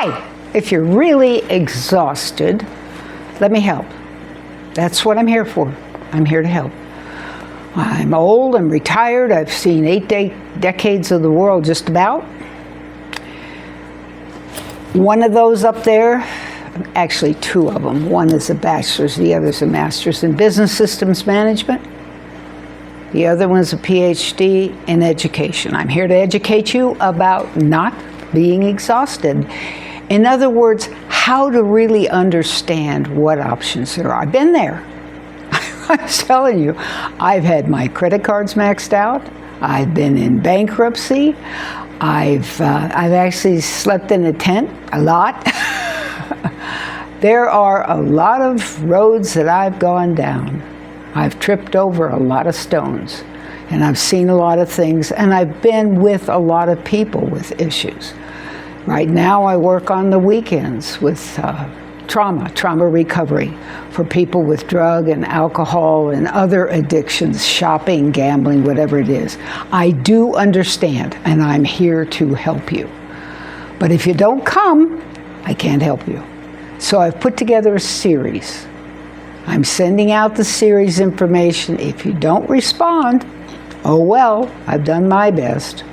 Hi! If you're really exhausted, let me help. That's what I'm here for. I'm here to help. I'm old, I'm retired, I've seen 8 decades of the world just about. One of those up there, actually two of them. One is a bachelor's, the other is a master's in business systems management. The other one's a PhD in education. I'm here to educate you about not being exhausted. In other words, how to really understand what options there are. I've been there. I'm telling you, I've had my credit cards maxed out. I've been in bankruptcy. I've actually slept in a tent a lot. There are a lot of roads that I've gone down. I've tripped over a lot of stones, and I've seen a lot of things, and I've been with a lot of people with issues. Right now I work on the weekends with trauma recovery for people with drug and alcohol and other addictions, shopping, gambling, whatever it is. I do understand, and I'm here to help you. But if you don't come, I can't help you. So I've put together a series. I'm sending out the series information. If you don't respond, oh well, I've done my best.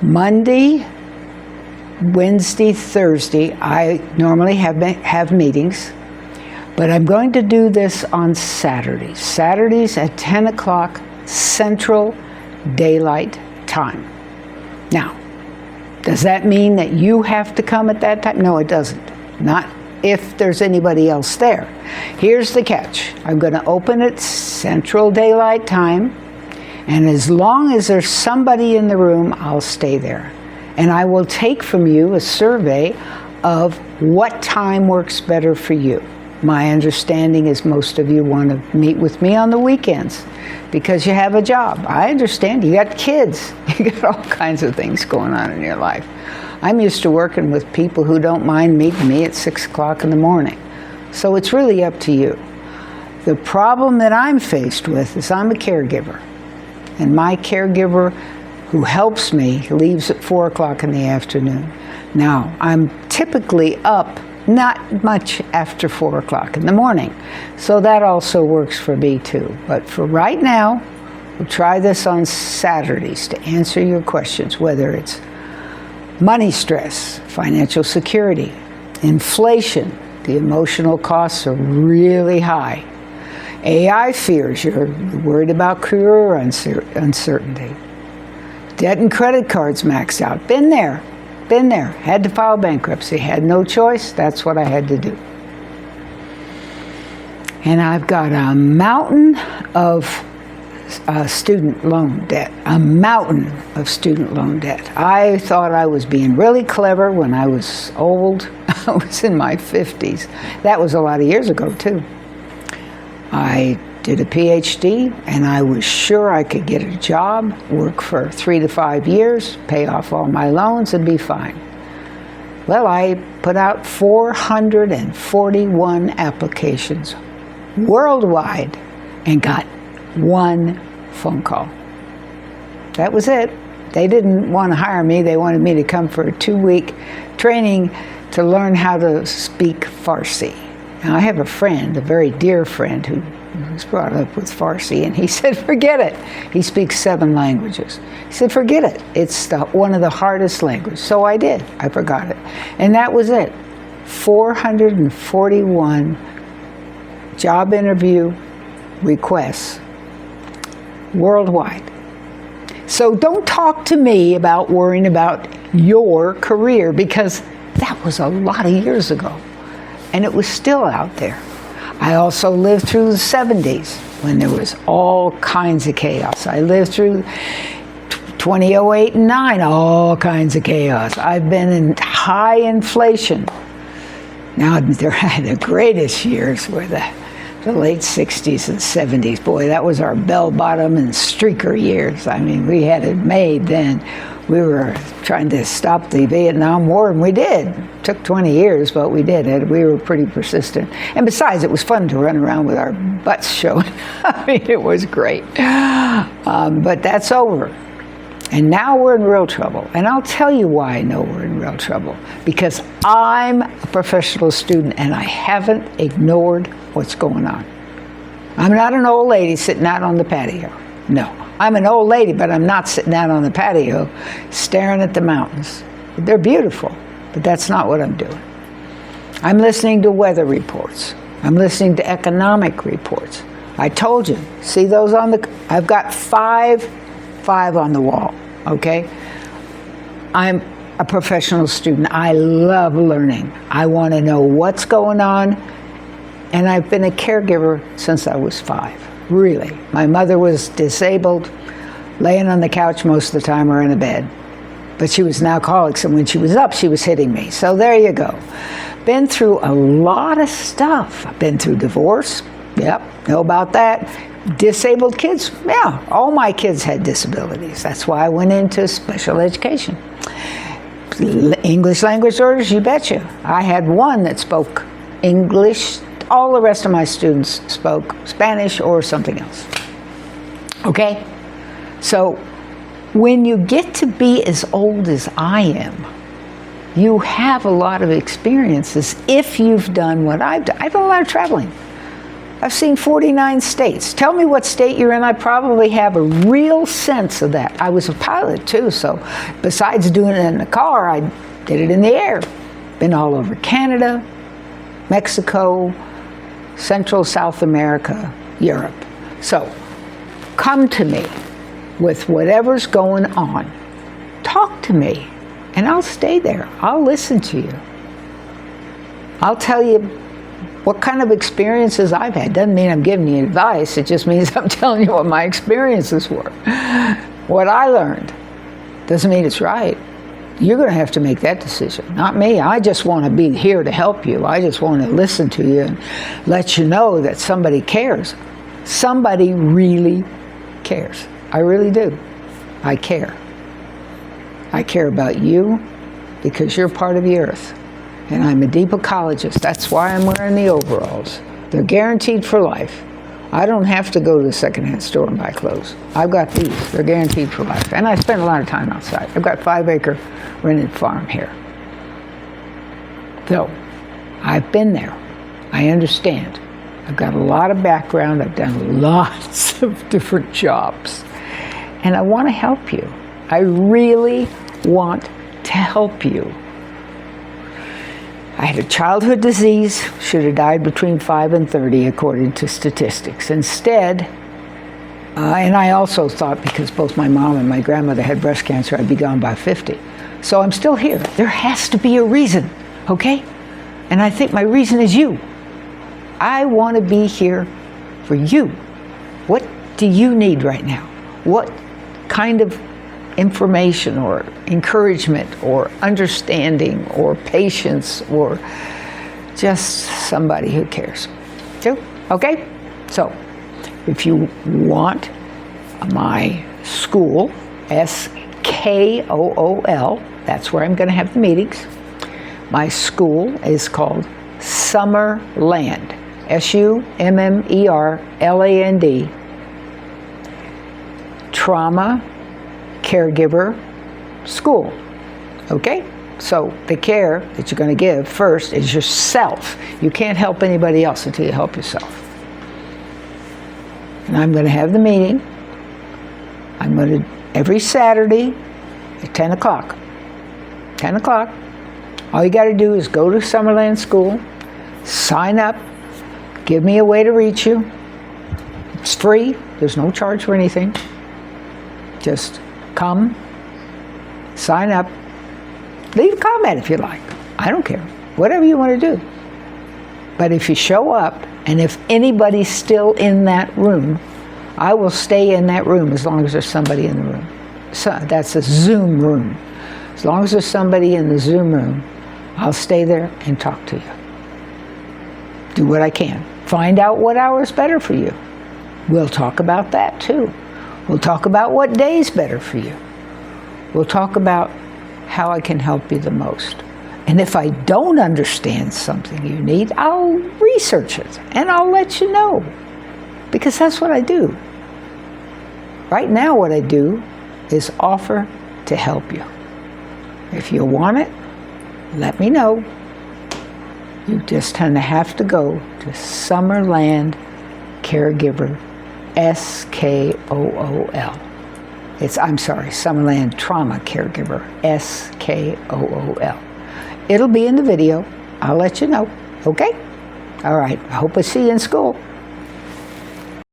Monday, Wednesday, Thursday, I normally have meetings, but I'm going to do this on Saturdays. Saturdays at 10 o'clock Central Daylight Time. Now, does that mean that you have to come at that time? No, it doesn't. Not if there's anybody else there. Here's the catch. I'm going to open it Central Daylight Time, and as long as there's somebody in the room, I'll stay there. And I will take from you a survey of what time works better for you. My understanding is most of you want to meet with me on the weekends because you have a job. I understand. You got kids. You got all kinds of things going on in your life. I'm used to working with people who don't mind meeting me at 6 o'clock in the morning. So it's really up to you. The problem that I'm faced with is I'm a caregiver. And my caregiver who helps me leaves at 4 o'clock in the afternoon. Now, I'm typically up not much after 4 o'clock in the morning. So that also works for me too. But for right now, we'll try this on Saturdays to answer your questions, whether it's money stress, financial security, inflation, the emotional costs are really high. Aifears, you're worried about career uncertainty. Debt and credit cards maxed out. Been there. Had to file bankruptcy. Had no choice. That's what I had to do. And I've got a mountain of student loan debt. A mountain of student loan debt. I thought I was being really clever when I was old. I was in my 50s. That was a lot of years ago, too. I did a PhD, and I was sure I could get a job, work for 3 to 5 years, pay off all my loans, and be fine. Well, I put out 441 applications worldwide and got one phone call. That was it. They didn't want to hire me. They wanted me to come for a 2-week training to learn how to speak Farsi. Now, I have a friend, a very dear friend, who was brought up with Farsi, and he said, forget it. He speaks 7 languages. He said, forget it. It's one of the hardest languages. So I did. I forgot it. And that was it. 441 job interview requests worldwide. So don't talk to me about worrying about your career, because that was a lot of years ago. And it was still out there. I also lived through the 70s when there was all kinds of chaos. I lived through 2008 and 9, all kinds of chaos. I've been in high inflation. Now, the greatest years were the late 60s and 70s. Boy, that was our bell-bottom and streaker years. I mean, we had it made then. We were trying to stop the Vietnam War, and we did. It took 20 years, but we did it. We were pretty persistent. And besides, it was fun to run around with our butts showing. I mean, it was great. But that's over. And now we're in real trouble. And I'll tell you why I know we're in real trouble. Because I'm a professional student and I haven't ignored what's going on. I'm not an old lady sitting out on the patio. No. I'm an old lady, but I'm not sitting out on the patio staring at the mountains. They're beautiful, but that's not what I'm doing. I'm listening to weather reports. I'm listening to economic reports. I told you, see those on the, I've got five on the wall, okay? I'm a professional student. I love learning. I want to know what's going on, and I've been a caregiver since I was 5, really. My mother was disabled, laying on the couch most of the time or in a bed, but she was an alcoholic, and when she was up, she was hitting me. So there you go. Been through a lot of stuff. I've been through divorce. Yep, know about that. Disabled kids, yeah, all my kids had disabilities. That's why I went into special education. English language learners, you betcha. I had one that spoke English. All the rest of my students spoke Spanish or something else. Okay? So when you get to be as old as I am, you have a lot of experiences if you've done what I've done. I've done a lot of traveling. I've seen 49 states. Tell me what state you're in, I probably have a real sense of that. I was a pilot too, so besides doing it in the car, I did it in the air. Been all over Canada, Mexico, Central, South America, Europe. So come to me with whatever's going on. Talk to me, and I'll stay there. I'll listen to you. I'll tell you what kind of experiences I've had. Doesn't mean I'm giving you advice. It just means I'm telling you what my experiences were. What I learned. Doesn't mean it's right. You're going to have to make that decision, not me. I just want to be here to help you. I just want to listen to you and let you know that somebody cares. Somebody really cares. I really do. I care. I care about you because you're part of the earth. And I'm a deep ecologist. That's why I'm wearing the overalls. They're guaranteed for life. I don't have to go to the secondhand store and buy clothes. I've got these. They're guaranteed for life. And I spend a lot of time outside. I've got a 5-acre rented farm here. So, I've been there. I understand. I've got a lot of background. I've done lots of different jobs. And I want to help you. I really want to help you. I had a childhood disease, should have died between 5 and 30 according to statistics. Instead, and I also thought because both my mom and my grandmother had breast cancer, I'd be gone by 50. So I'm still here. There has to be a reason, okay? And I think my reason is you. I want to be here for you. What do you need right now? What kind of information or encouragement or understanding or patience or just somebody who cares? Okay? So, if you want my school, SKOOL, that's where I'm going to have the meetings. My school is called Summerland, SUMMERLAND, Trauma Caregiver School. Okay? So the care that you're going to give first is yourself. You can't help anybody else until you help yourself. And I'm going to have the meeting. I'm going to, every Saturday at 10 o'clock. 10 o'clock. All you got to do is go to Summerland School, sign up, give me a way to reach you. It's free. There's no charge for anything. Just come, sign up, leave a comment if you like. I don't care. Whatever you want to do. But if you show up, and if anybody's still in that room, I will stay in that room as long as there's somebody in the room. So that's a Zoom room. As long as there's somebody in the Zoom room, I'll stay there and talk to you. Do what I can. Find out what hour is better for you. We'll talk about that too. We'll talk about what day is better for you. We'll talk about how I can help you the most. And if I don't understand something you need, I'll research it and I'll let you know. Because that's what I do. Right now what I do is offer to help you. If you want it, let me know. You just kind of have to go to Summerland Caregiver, SKOOL. I'm sorry, Summerland Trauma Caregiver, SKOOL. It'll be in the video. I'll let you know. Okay? All right. I hope I see you in school.